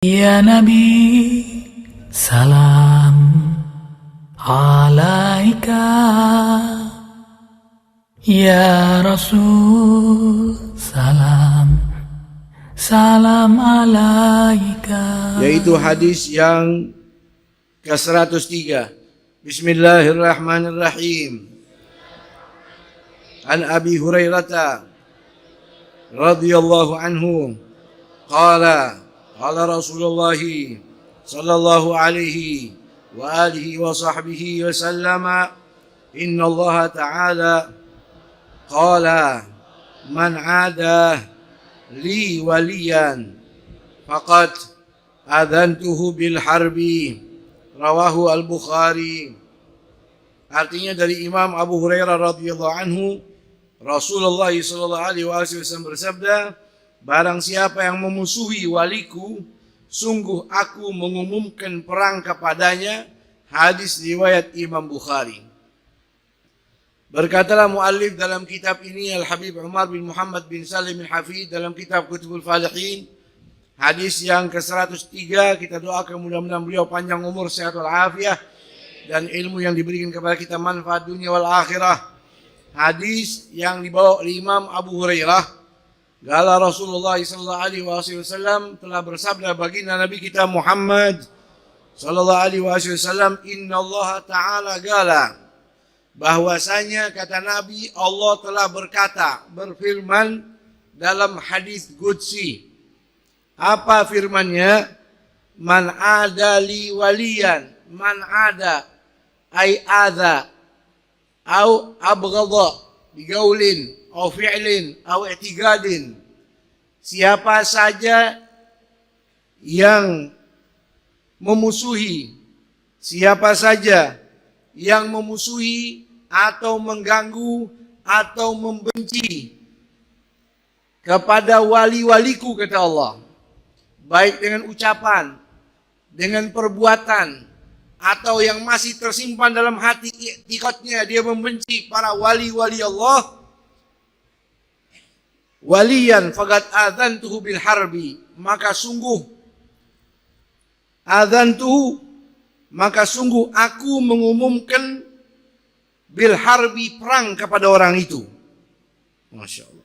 Ya Nabi, salam alaika. Ya Rasul, salam alaika. Yaitu hadis yang ke-103. Bismillahirrahmanirrahim. An Abi Hurairah radhiyallahu anhu qala qala Rasulullah sallallahu alaihi wa alihi wa sahbihi wa sallama inna Allah ta'ala qala man 'ada li waliyan faqad adhantuhu bil harbi. Rawahu al-Bukhari. Artinya dari Imam Abu Hurairah radhiyallahu anhu, Rasulullah sallallahu alaihi wasallam bersabda, barang siapa yang memusuhi waliku, sungguh aku mengumumkan perang kepadanya. Hadis riwayat Imam Bukhari. Berkatalah muallif dalam kitab ini, Al-Habib Umar bin Muhammad bin Salim al-Hafid, dalam kitab Kutubul Falihin, hadis yang ke-103. Kita doakan mudah-mudahan beliau panjang umur, sehat walafiat, dan ilmu yang diberikan kepada kita manfaat dunia wal akhirah. Hadis yang dibawa oleh Imam Abu Hurairah, gala Rasulullah sallallahu alaihi wasallam telah bersabda baginda Nabi kita Muhammad sallallahu alaihi wasallam, inna Allah ta'ala gala, bahwasanya kata Nabi, Allah telah berkata, berfirman dalam hadis qudsi. Apa firmannya? Man ada li waliyan, man ada ay adha au abghadha bigaulin au fi'lin au i'tiqadin. Siapa saja yang memusuhi, siapa saja yang memusuhi atau mengganggu atau membenci kepada wali-waliku, kata Allah, baik dengan ucapan, dengan perbuatan, atau yang masih tersimpan dalam hati i'tiqadnya dia membenci para wali-wali Allah, waliyan faqad adzantuhu bil harbi, maka sungguh aku mengumumkan bil harbi, perang kepada orang itu. Masya Allah.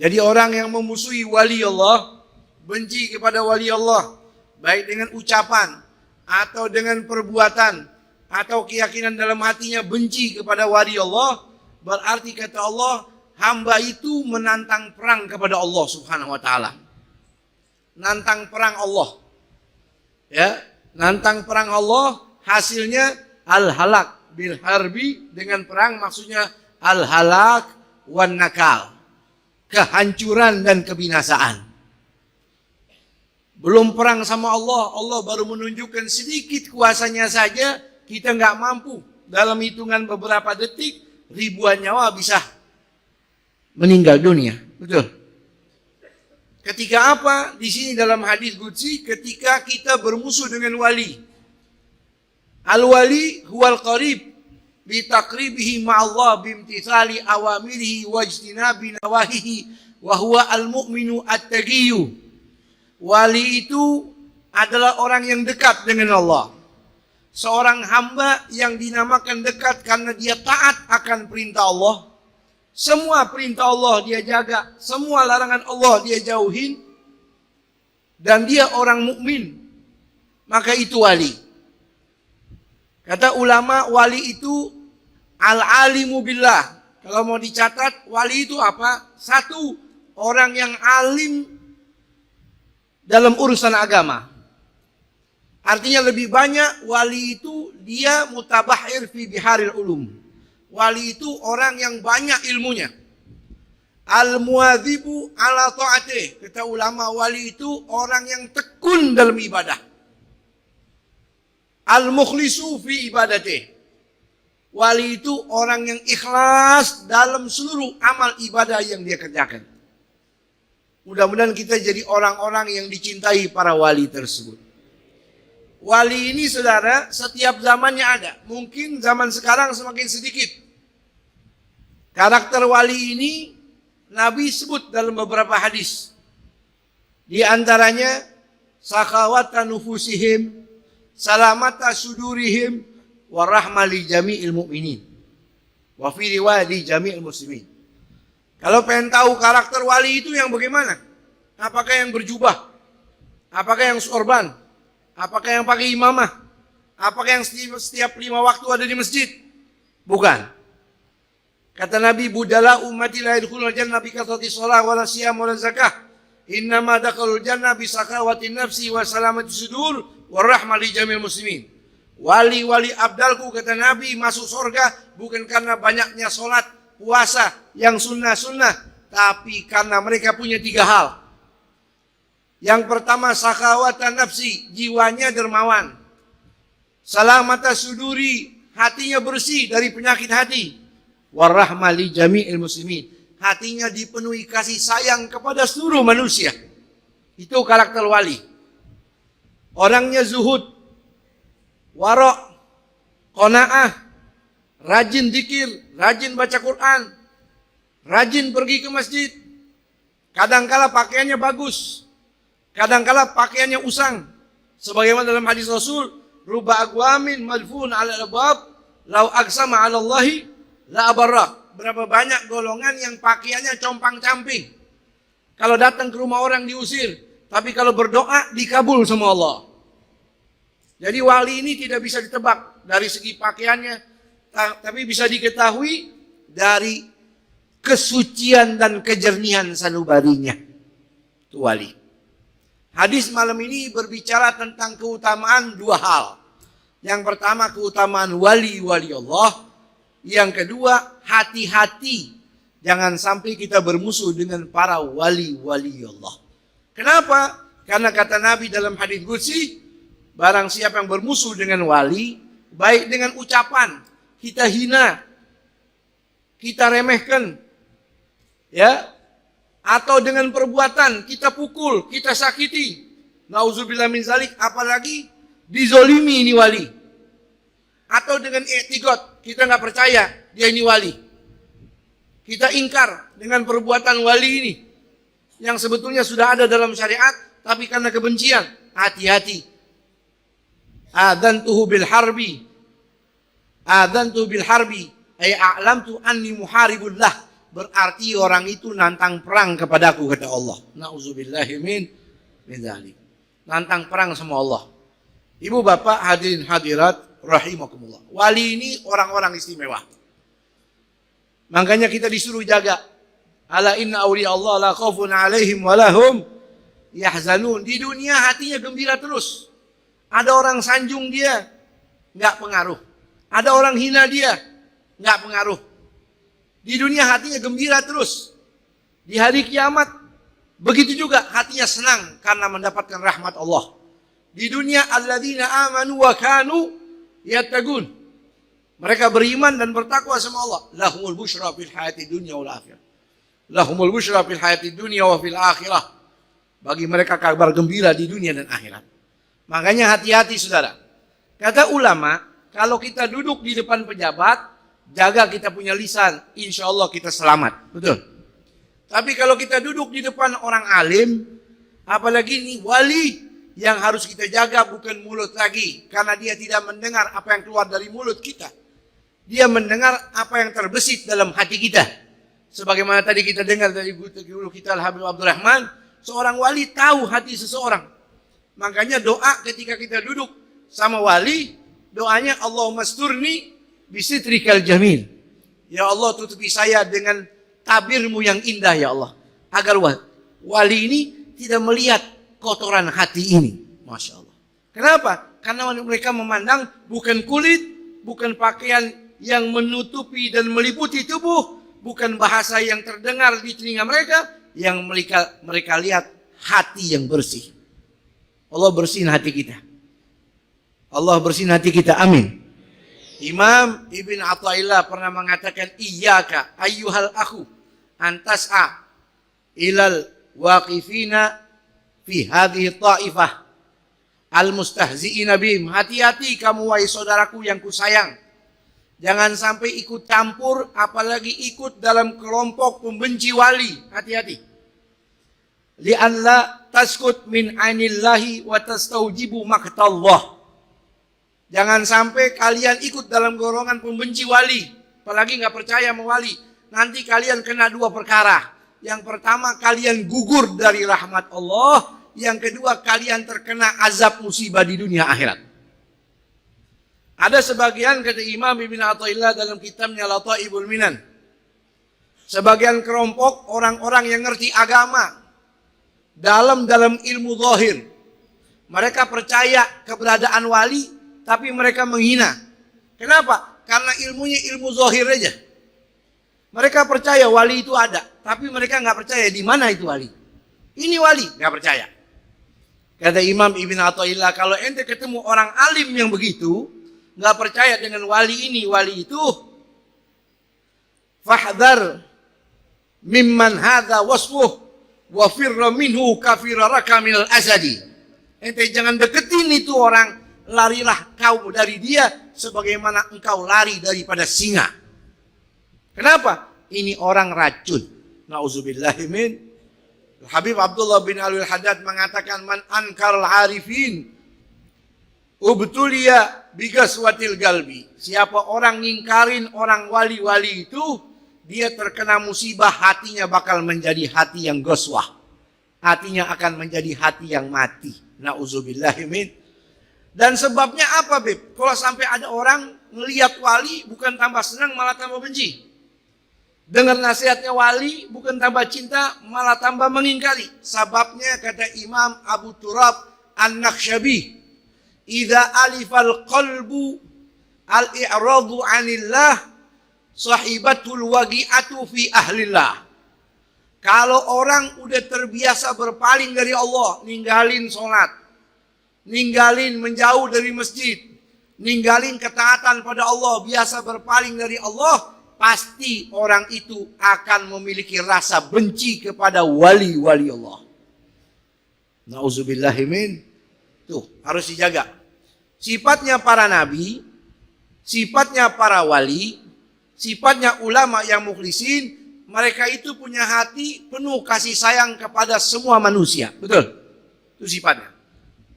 Jadi orang yang memusuhi wali Allah, benci kepada wali Allah, baik dengan ucapan atau dengan perbuatan atau keyakinan dalam hatinya benci kepada wali Allah, berarti kata Allah, hamba itu menantang perang kepada Allah Subhanahu wa taala. Nantang perang Allah. Ya, nantang perang Allah, hasilnya al-halak bil harbi, dengan perang maksudnya al-halak wan nakal, kehancuran dan kebinasaan. Belum perang sama Allah, Allah baru menunjukkan sedikit kuasanya saja, kita nggak mampu. Dalam hitungan beberapa detik, ribuan nyawa bisa meninggal dunia. Betul. Ketika apa? Di sini dalam hadis qudsi, ketika kita bermusuh dengan wali. Al-wali huwal qarib bi taqribihi ma'allah bimtithali awamirihi wajtinabi nawahihi wa huwa al-mu'minu at-taqiyyu. Wali itu adalah orang yang dekat dengan Allah. Seorang hamba yang dinamakan dekat karena dia taat akan perintah Allah. Semua perintah Allah dia jaga, semua larangan Allah dia jauhin, dan dia orang mukmin. Maka itu wali. Kata ulama, wali itu al-alimu billah. Kalau mau dicatat, wali itu apa? Satu, orang yang alim dalam urusan agama. Artinya lebih banyak wali itu dia mutabahir fi biharil ulum. Wali itu orang yang banyak ilmunya. Al-muadhibu ala ta'atih. Kata ulama, wali itu orang yang tekun dalam ibadah. Al-mukhlisu fi ibadatih. Wali itu orang yang ikhlas dalam seluruh amal ibadah yang dia kerjakan. Mudah-mudahan kita jadi orang-orang yang dicintai para wali tersebut. Wali ini saudara, setiap zamannya ada. Mungkin zaman sekarang semakin sedikit. Karakter wali ini Nabi sebut dalam beberapa hadis. Di antaranya sakhawata nufusihim, salamata sudurihim, warahma li jami'il mu'minin. Wa fi riwayat li jami'il muslimin. Kalau pengen tahu karakter wali itu yang bagaimana? Apakah yang berjubah? Apakah yang sorban? Apakah yang pakai imamah? Apakah yang setiap 5 waktu ada di masjid? Bukan. Kata Nabi, budala ummati la yadkhulul jannah bi kathrati shalah wala siyam wala zakah. Innama dakhalul jannah bi sakawati nafsi wa salamati sudur wa rahmah li jamil muslimin. Wali-wali abdalku, kata Nabi, masuk surga bukan karena banyaknya sholat, puasa, yang sunnah-sunnah, tapi karena mereka punya 3 hal. Yang pertama, sakhawatan nafsi, jiwanya dermawan. Salamata suduri, hatinya bersih dari penyakit hati. Warahmah li jami'il muslimin, hatinya dipenuhi kasih sayang kepada seluruh manusia. Itu karakter wali. Orangnya zuhud, warok, qanaah, rajin zikir, rajin baca Quran, rajin pergi ke masjid. Kadangkala pakaiannya bagus, kadangkala pakaiannya usang. Sebagaimana dalam hadis Rasul, ruba aqwamin madfun ala al-bab law aqsama 'ala Allahi la abarra. Berapa banyak golongan yang pakaiannya compang-camping. Kalau datang ke rumah orang diusir, tapi kalau berdoa dikabul sama Allah. Jadi wali ini tidak bisa ditebak dari segi pakaiannya, tapi bisa diketahui dari kesucian dan kejernihan sanubarinya. Itu wali. Hadis malam ini berbicara tentang keutamaan 2 hal. Yang pertama, keutamaan wali-wali Allah. Yang kedua, hati-hati jangan sampai kita bermusuh dengan para wali-wali Allah. Kenapa? Karena kata Nabi dalam hadis qudsi, barang siapa yang bermusuh dengan wali, baik dengan ucapan kita hina, kita remehkan, ya, atau dengan perbuatan kita pukul, kita sakiti, nauzubillah min zalik, apalagi dizolimi ini wali, atau dengan i'tiqad, kita nggak percaya dia ini wali, kita ingkar dengan perbuatan wali ini yang sebetulnya sudah ada dalam syariat, tapi karena kebencian, hati-hati. Adantuhu bil harbi, ay a'lamtu anni muharibullah. Berarti orang itu nantang perang kepadaku, kata Allah. Nauzubillahi min dzalik. Nantang perang sama Allah. Ibu bapak hadirin hadirat rahimakumullah. Wali ini orang-orang istimewa. Makanya kita disuruh jaga. Ala inna awliya Allah la khaufun alaihim wa lahum yahzanun. Di dunia hatinya gembira terus. Ada orang sanjung dia, nggak pengaruh. Ada orang hina dia, nggak pengaruh. Di dunia hatinya gembira terus. Di hari kiamat begitu juga hatinya senang karena mendapatkan rahmat Allah. Di dunia alladzina amanu wa kanu yattaqun. Mereka beriman dan bertakwa sama Allah. Lahumul busyra fil hayati dunya wal akhirah. Lahumul busyra fil hayati dunya wa fil akhirah. Bagi mereka kabar gembira di dunia dan akhirat. Makanya hati-hati saudara. Kata ulama, kalau kita duduk di depan pejabat, jaga kita punya lisan, insya Allah kita selamat. Betul. Tapi kalau kita duduk di depan orang alim, apalagi ini wali, yang harus kita jaga bukan mulut lagi. Karena dia tidak mendengar apa yang keluar dari mulut kita. Dia mendengar apa yang terbesit dalam hati kita. Sebagaimana tadi kita dengar dari guru kita Al-Habib Abdurrahman, seorang wali tahu hati seseorang. Makanya doa ketika kita duduk sama wali, doanya Allahumma sturni bisitrikal jamil. Ya Allah, tutupi saya dengan tabirmu yang indah ya Allah. Agar wali ini tidak melihat kotoran hati ini. Masya Allah. Kenapa? Karena mereka memandang bukan kulit, bukan pakaian yang menutupi dan meliputi tubuh, bukan bahasa yang terdengar di telinga mereka, yang mereka lihat hati yang bersih. Allah bersihin hati kita. Allah bersihin hati kita. Amin. Imam Ibn Athaillah pernah mengatakan, iyyaka ayyuhal akhu antas'a ilal waqifina fi hadhihi ta'ifah al-mustahzi'ina bihim. Hati-hati kamu wahai saudaraku yang kusayang. Jangan sampai ikut campur, apalagi ikut dalam kelompok pembenci wali. Hati-hati. li'alla taskut min anillahi wa tastaujibu maqtallah. Jangan sampai kalian ikut dalam golongan pembenci wali, apalagi nggak percaya sama wali. Nanti kalian kena dua perkara. Yang pertama, kalian gugur dari rahmat Allah. Yang kedua, kalian terkena azab musibah di dunia akhirat. Ada sebagian, kata Imam Ibn Athaillah dalam kitabnya Lataiful Minan, sebagian kelompok orang-orang yang ngerti agama dalam ilmu zahir, mereka percaya keberadaan wali, tapi mereka menghina. Kenapa? Karena ilmunya ilmu zahir aja. Mereka percaya wali itu ada, tapi mereka nggak percaya di mana itu wali. Ini wali, nggak percaya. Kata Imam Ibn Athaillah, kalau ente ketemu orang alim yang begitu, nggak percaya dengan wali ini, wali itu, fahdhar mimman hadza wasfuh wa firra minhu kafiraraka minal asadi. Ente jangan deketin itu orang, larilah kau dari dia sebagaimana engkau lari daripada singa. Kenapa? Ini orang racun. Nauzubillahi min. Habib Abdullah bin Alwi al-Haddad mengatakan, man ankar al-arifin ubtuliya bigaswatil galbi. Siapa orang ngingkarin orang wali-wali itu, dia terkena musibah, hatinya bakal menjadi hati yang goswah. Hatinya akan menjadi hati yang mati. Nauzubillahi min. Dan sebabnya apa, Beb? Kalau sampai ada orang ngelihat wali bukan tambah senang, malah tambah benci. Dengar nasihatnya wali bukan tambah cinta, malah tambah mengingkari. Sebabnya kata Imam Abu Turab An-Nakhshabi, idza alifal qalbu al-i'radu 'anillah sahibatul waqi'atu fi ahlillah. Kalau orang udah terbiasa berpaling dari Allah, ninggalin sholat, ninggalin menjauh dari masjid, ninggalin ketaatan pada Allah, biasa berpaling dari Allah, pasti orang itu akan memiliki rasa benci kepada wali-wali Allah. Nauzubillahi min. Tuh, harus dijaga. Sifatnya para nabi, sifatnya para wali, sifatnya ulama yang mukhlisin, mereka itu punya hati penuh kasih sayang kepada semua manusia. Betul? Itu sifatnya.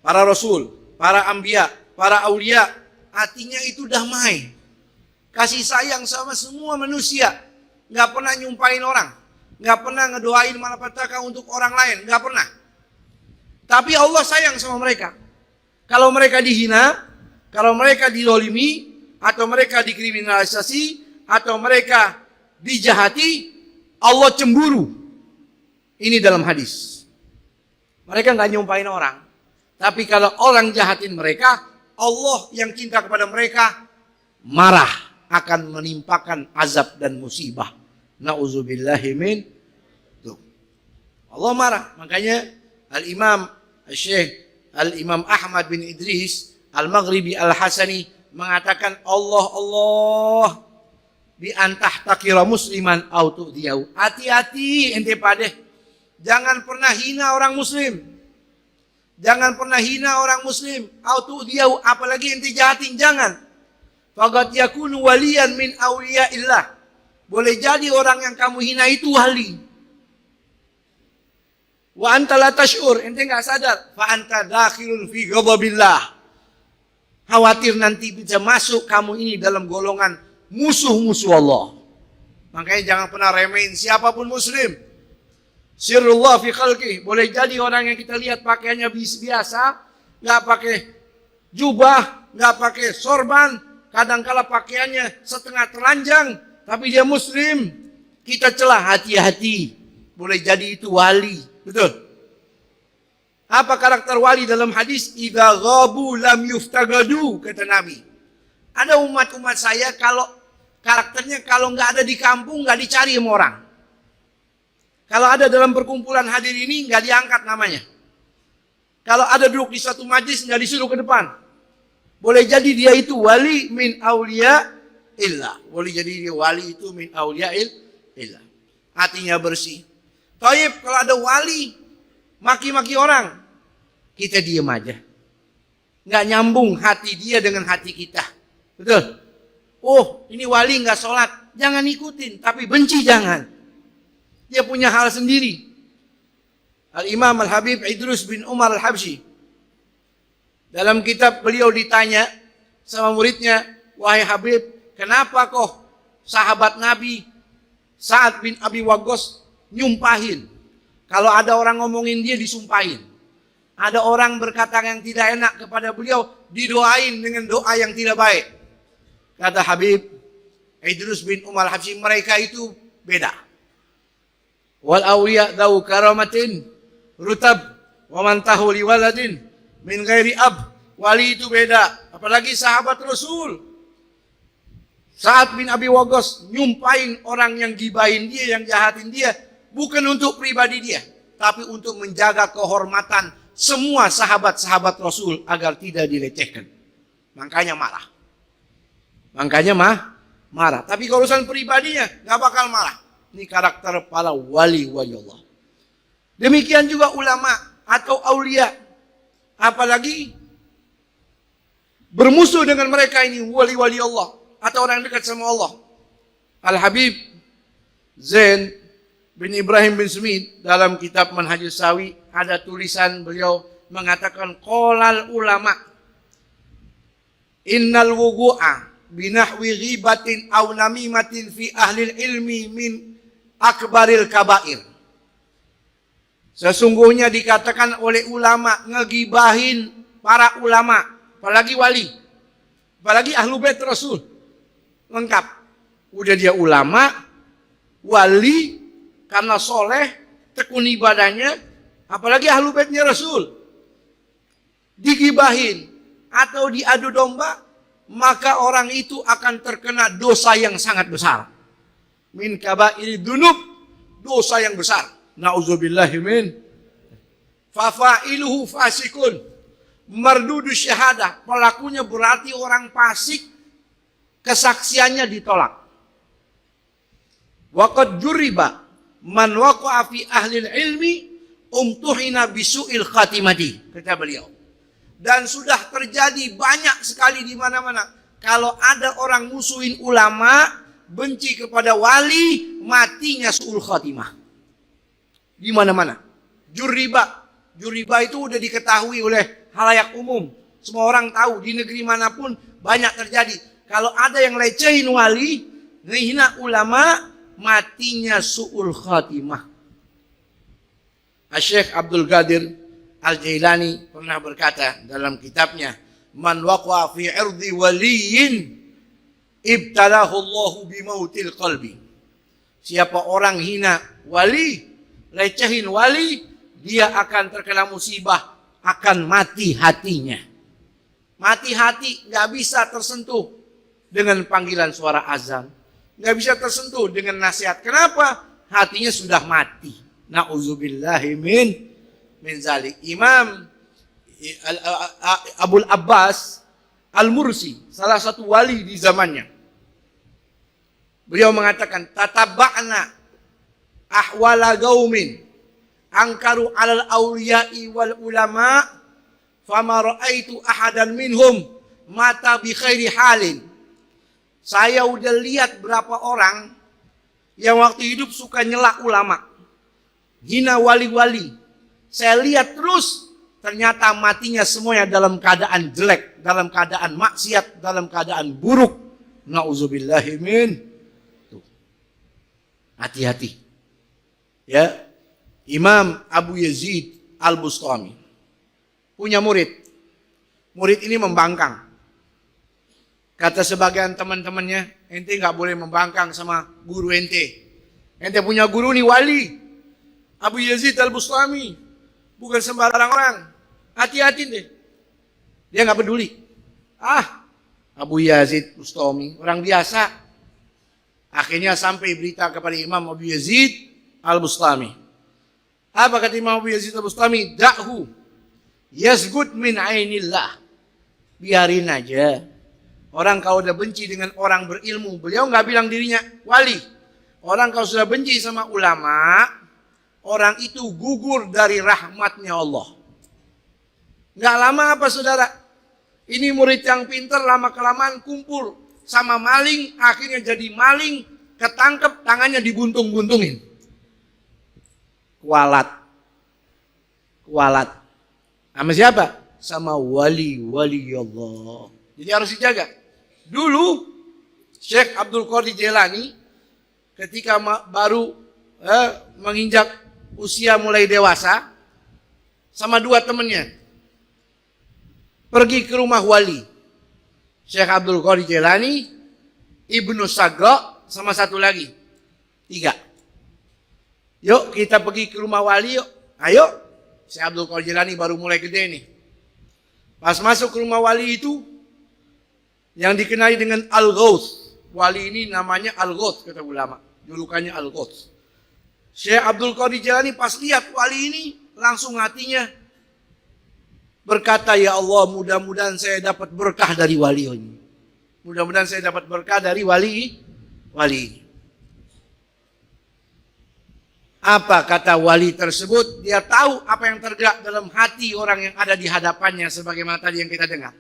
Para rasul, para anbiya, para aulia, hatinya itu damai. Kasih sayang sama semua manusia. Nggak pernah nyumpain orang. Nggak pernah ngedoain malapetaka untuk orang lain. Nggak pernah. Tapi Allah sayang sama mereka. Kalau mereka dihina, kalau mereka dizalimi, atau mereka dikriminalisasi, atau mereka dijahati, Allah cemburu. Ini dalam hadis. Mereka nggak nyumpain orang. Tapi kalau orang jahatin mereka, Allah yang cinta kepada mereka marah, akan menimpakan azab dan musibah. Nauzubillahi min. Tuh. Allah marah. Makanya Al-Imam Syekh Al-Imam Ahmad bin Idris Al-Maghribi Al-Hasani mengatakan, Allah bi antah takira musliman au tu'diyau. Hati-hati ente padeh. Jangan pernah hina orang muslim. Jangan pernah hina orang muslim. Au tu'diyau, apalagi ente jahatin, jangan. Faqad yakunu waliyan min awliyaillah. Boleh jadi orang yang kamu hina itu wali. Wa anta la tash'ur, ente enggak sadar. Fa anta dakhilun fi ghadabillah. Khawatir nanti bisa masuk kamu ini dalam golongan musuh-musuh Allah. Makanya jangan pernah remehin siapapun muslim. Sirrullah fi khalqih. Boleh jadi orang yang kita lihat pakaiannya biasa, enggak pakai jubah, enggak pakai sorban, kadangkala pakaiannya setengah telanjang, tapi dia muslim. Kita celah, hati-hati. Boleh jadi itu wali. Betul? Apa karakter wali dalam hadis? Idza ghabu lam yuftagadu, kata Nabi. Ada umat-umat saya kalau karakternya kalau nggak ada di kampung nggak dicari sama orang. Kalau ada dalam perkumpulan hadir ini nggak diangkat namanya. Kalau ada duduk di suatu majlis nggak disuruh ke depan. Boleh jadi dia itu wali min aulia illah. Boleh jadi dia wali itu min aulia illah. Hatinya bersih. Taib, kalau ada wali maki-maki orang, kita diam aja. Nggak nyambung hati dia dengan hati kita. Betul? Oh, ini wali nggak sholat. Jangan ikutin, tapi benci jangan. Dia punya hal sendiri. Al-Imam Al-Habib Idrus bin Umar Al-Habsyi. Dalam kitab beliau ditanya sama muridnya, "Wahai Habib, kenapa kok sahabat Nabi Sa'ad bin Abi Waqqas nyumpahin? Kalau ada orang ngomongin dia disumpahin. Ada orang berkata yang tidak enak kepada beliau, didoain dengan doa yang tidak baik." Kata Habib Idrus bin Umar Al-Habsyi, mereka itu beda. Wal awliya dau karamatin rutab wa man tahu li waladin min ghairi ab. Wali itu beda, apalagi sahabat Rasul. Sa'ad bin Abi Waqqas nyumpain orang yang gibahin dia, yang jahatin dia, bukan untuk pribadi dia, tapi untuk menjaga kehormatan semua sahabat-sahabat Rasul agar tidak dilecehkan. Makanya marah. Marah. Tapi kalau urusan pribadinya nggak bakal marah. Ini karakter para wali-wali Allah. Demikian juga ulama atau aulia. Apalagi bermusuh dengan mereka ini wali-wali Allah atau orang dekat sama Allah. Al-Habib Zain bin Ibrahim bin Smith dalam kitab Manhajus Sawi ada tulisan beliau mengatakan qolal ulama innal wugu'a binahwi ghibatin aw namimatin fi ahli ilmi min akbaril kabair. Sesungguhnya dikatakan oleh ulama ngegibahin para ulama, apalagi wali, apalagi ahlu bait Rasul. Lengkap. Udah dia ulama, wali, karena soleh, tekun ibadahnya, apalagi ahlu baitnya Rasul. Digibahin atau diadu domba, maka orang itu akan terkena dosa yang sangat besar. Min kabairi dunub, dosa yang besar. Na'udzubillahi min. Fafa'iluhu fasikun. Mardudu syahadah. Pelakunya berarti orang fasik. Kesaksiannya ditolak. Waqad juriba man waqa'a fi ahli ilmi umtuhina bisu'il khatimati. Kata beliau. Dan sudah terjadi banyak sekali di mana-mana. Kalau ada orang musuhin ulama, benci kepada wali, matinya su'ul khatimah. Di mana-mana. Juriba itu udah diketahui oleh halayak umum. Semua orang tahu, di negeri manapun banyak terjadi. Kalau ada yang lecehin wali, ngehina ulama, matinya su'ul khatimah. Syekh Abdul Qadir Al-Jailani pernah berkata dalam kitabnya, "Man waqa'a fi 'irdi waliyin ibtalahu Allahu bimautil qalbi." Siapa orang hina wali, lecehin wali, dia akan terkena musibah, akan mati hatinya. Mati hati nggak bisa tersentuh dengan panggilan suara azan, nggak bisa tersentuh dengan nasihat. Kenapa? Hatinya sudah mati. Na'udzubillahi min zalik. Imam Abul Abbas Al-Mursi, salah satu wali di zamannya, beliau mengatakan, "Tataba'na ahwala gaumin angkaru alal awliya'i wal ulama fama ra'aitu ahadan minhum mata bi khairi halin." Saya udah lihat berapa orang yang waktu hidup suka nyela ulama, hina wali-wali. Saya lihat terus, ternyata matinya semuanya dalam keadaan jelek, dalam keadaan maksiat, dalam keadaan buruk. Na'udzubillahi min. Hati-hati. Ya, Imam Abu Yazid Al-Bustami punya murid. Murid ini membangkang. Kata sebagian teman-temannya, ente nggak boleh membangkang sama guru ente. Ente punya guru nih wali, Abu Yazid Al-Bustami, bukan sembarang orang. Hati-hati deh. Dia nggak peduli. Abu Yazid Bustami, orang biasa. Akhirnya sampai berita kepada Imam Abu Yazid Al-Bustami. Apa kata Imam Abu Yazid Al-Bustami? Da'hu yasgud min ainillah. Biarin aja. Orang kalau udah benci dengan orang berilmu, beliau nggak bilang dirinya wali. Orang kalau sudah benci sama ulama, orang itu gugur dari rahmatnya Allah. Nggak lama apa saudara? Ini murid yang pintar, lama-kelamaan kumpul sama maling, akhirnya jadi maling, ketangkep, tangannya dibuntung-buntungin. Kualat. kualat. Sama siapa? Sama wali-wali Allah. Jadi harus dijaga. Dulu Syekh Abdul Qadir Jailani ketika baru menginjak usia mulai dewasa, sama dua temannya pergi ke rumah wali. Syekh Abdul Qadir Jailani, Ibnu Sagra, sama satu lagi. 3. Yuk kita pergi ke rumah wali yuk. Ayo. Syekh Abdul Qadir Jailani baru mulai gede nih. Pas masuk ke rumah wali itu, yang dikenali dengan Al-Ghauth. Wali ini namanya Al-Ghauth, kata ulama. Julukannya Al-Ghauth. Syekh Abdul Qadir Jailani pas lihat wali ini, langsung hatinya berkata, ya Allah, mudah-mudahan saya dapat berkah dari wali ini. Mudah-mudahan saya dapat berkah dari wali ini. Apa kata wali tersebut? Dia tahu apa yang tergerak dalam hati orang yang ada di hadapannya, sebagaimana tadi yang kita dengar.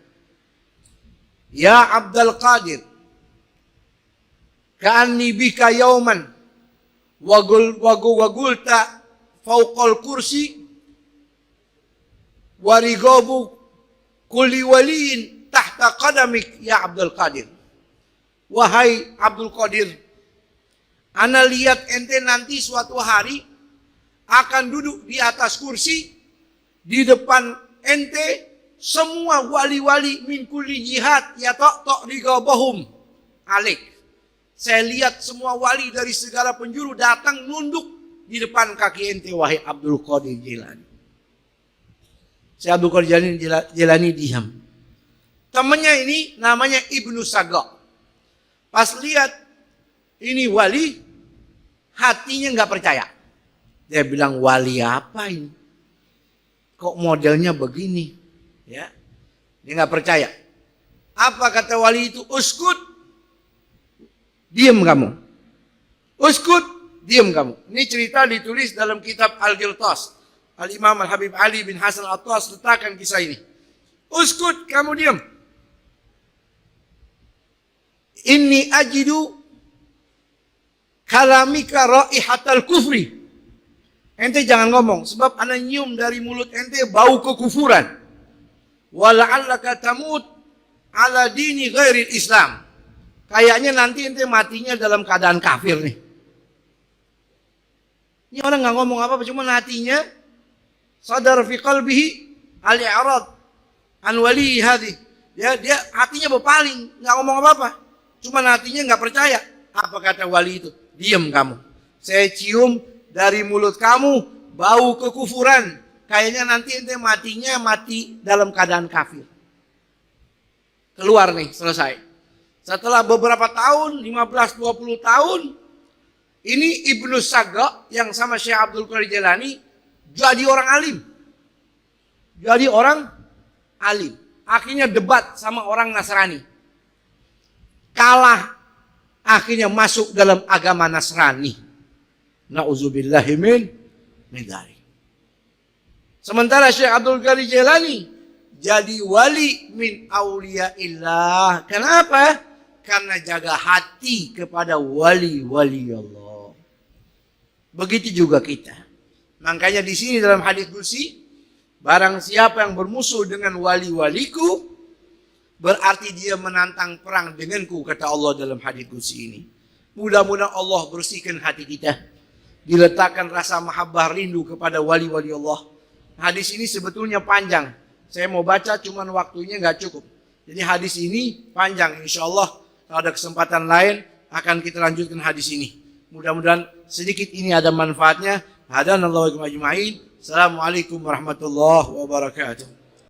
Ya Abdul Qadir, ka'anni bika yauman wagulta fauqal kursi warigobu kulli waliin tahta qadamik ya Abdul Qadir. Wahai Abdul Qadir, ana lihat ente nanti suatu hari akan duduk di atas kursi, di depan ente semua wali-wali min kulli jihad ya tok rigabahum alik. Saya lihat semua wali dari segala penjuru datang nunduk di depan kaki ente wahai Abdul Qadir Jailani. Saya Abdul Qadir Jailani diam. Temannya ini namanya Ibnu Saga. Pas lihat ini wali, hatinya nggak percaya. Dia bilang, wali apa ini? Kok modelnya begini? Ya, dia nggak percaya. Apa kata wali itu? Uskut, diam kamu. Uskut, diam kamu. Ini cerita ditulis dalam kitab Al-Ghiltas. Al-Imam Al-Habib Ali bin Hasan Al-Attas letakkan kisah ini. Uskut, kamu diam. Inni ajidu kalamika raihatal kufri. Ente jangan ngomong, sebab ana nyium dari mulut ente bau kekufuran. Wala'allaka tamut ala dini ghairil Islam. Kayaknya nanti ente matinya dalam keadaan kafir nih. Ini orang nggak ngomong apa-apa, cuma hatinya sadar fi qalbihi al-i'rad an wali hadhi. Dia hatinya berpaling, nggak ngomong apa-apa. Cuma hatinya nggak percaya. Apa kata wali itu? Diam kamu. Saya cium dari mulut kamu bau kekufuran. Kayaknya nanti ente matinya mati dalam keadaan kafir. Keluar nih, selesai. Setelah beberapa tahun, 15-20 tahun, ini Ibnu Saga yang sama Syekh Abdul Qadir Jailani jadi orang alim. Jadi orang alim. Akhirnya debat sama orang Nasrani. Kalah, akhirnya masuk dalam agama Nasrani. Na'udzubillahi min dzalik. Sementara Syekh Abdul Qadir Jailani jadi wali min auliyaillah. Kenapa? Karena jaga hati kepada wali-wali Allah. Begitu juga kita. Makanya di sini dalam hadis qudsi, barang siapa yang bermusuh dengan wali-waliku, berarti dia menantang perang denganku, kata Allah dalam hadis qudsi ini. Mudah-mudahan Allah bersihkan hati kita, diletakkan rasa mahabbah rindu kepada wali-wali Allah. Hadis ini sebetulnya panjang. Saya mau baca, cuman waktunya nggak cukup. Jadi hadis ini panjang. Insya Allah kalau ada kesempatan lain akan kita lanjutkan hadis ini. Mudah-mudahan sedikit ini ada manfaatnya. Hadanallahu wa iyyakum ajma'in. Assalamualaikum warahmatullahi wabarakatuh.